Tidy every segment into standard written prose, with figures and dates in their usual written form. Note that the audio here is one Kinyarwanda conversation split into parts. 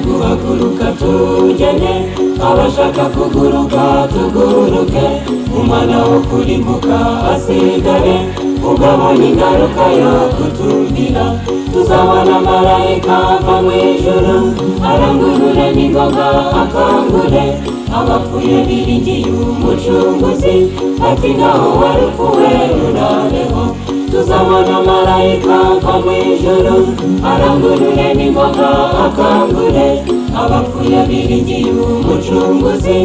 guhaguruka tugende, abashaka kuguruka tuguruke, umwana wo kurimbuka asigare, ugabanya ingaruka yo kutumvira. Tuzabona marayika ava mu ijuru, arangurure n'ingoga akangure abapfuye biringiye umucunguzi, ati ngaho warupfuwe urabeho. Tuzabona marayika ava mu ijuru, arangurure n'ingoga akangure abapfuye biringiye umucunguzi,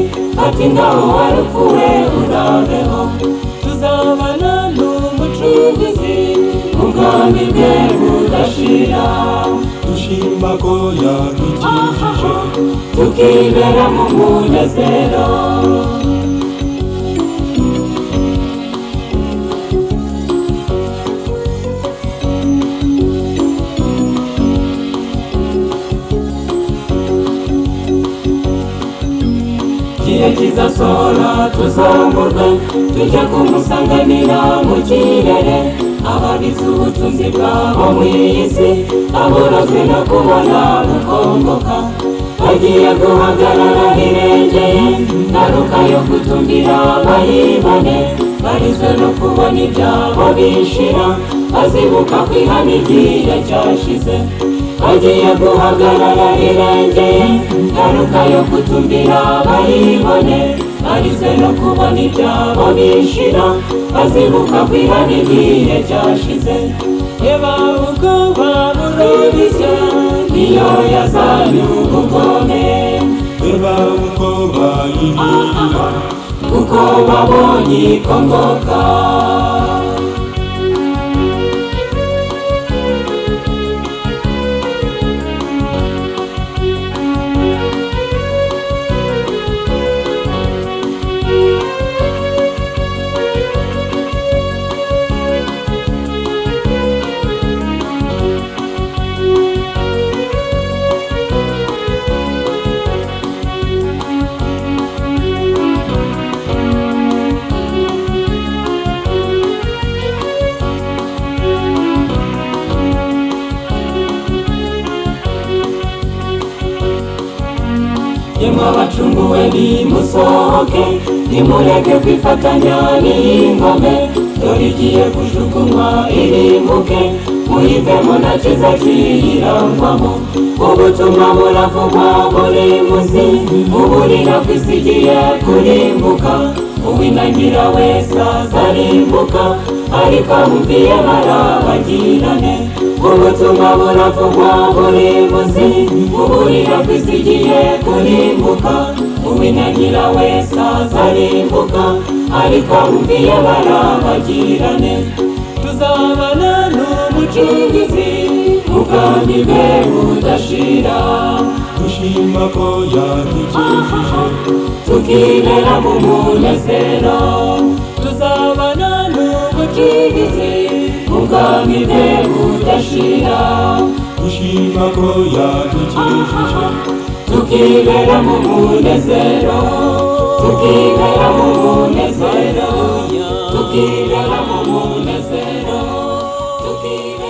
ati ngaho warupfuwe urabeho. Tuzabana n'umucunguzi, ubwami bwe budashira, dushima ko yadukijije, tukibera mu munezero. Igihe kizasohora tuzamurwe, tujya kumusanganira mu kirere, ababize ubutunzi bwabo mu iyi si, aburazwe no kubona bukongoka, bagiye guhagarara hirengeye, ngaruka yo kutumvira bayibone, barizwe no kubona ibyabo bishira, bazibuka kwihana igihe cyashize. Bagiye guhagarara hirengeye, ngaruka yo kutumvira bayibone, barizwe no kubona ibyabo bishira, bazibuka kwihana igihe cyashize. Reba ubwoba burabishya, niyo yazanye ubugome, reba uko bayirira, kuko babonye ikongoka. Yemwe abacunguwe nimusohoke, nimureke kwifatanya n'ingome, dore igiye kujugunywa irimbuke, muyivemo nta cyiza kiyirangwamo. Ubutumwa buravugwa buri munsi, uburira ko isi igiye kurimbuka, uwinangira wese azarimbuka, ariko abumviye barabagirane. Ubutumwa buravugwa buri munsi, uburira ko isi igiye kurimbuka, uwinangira wese azarimbuka, ariko abumviye barabagirane. Tuzabana n'umucunguzi, ubwami bwe budashira, dushima ko yadukijije, tukibera mu munezero. Tuzabana n'umucunguzi, ubwami bwe budashira, dushima ko yadukijije, tukibera mu munezero, tukibera mu munezero, tukibera mu munezero, tukibera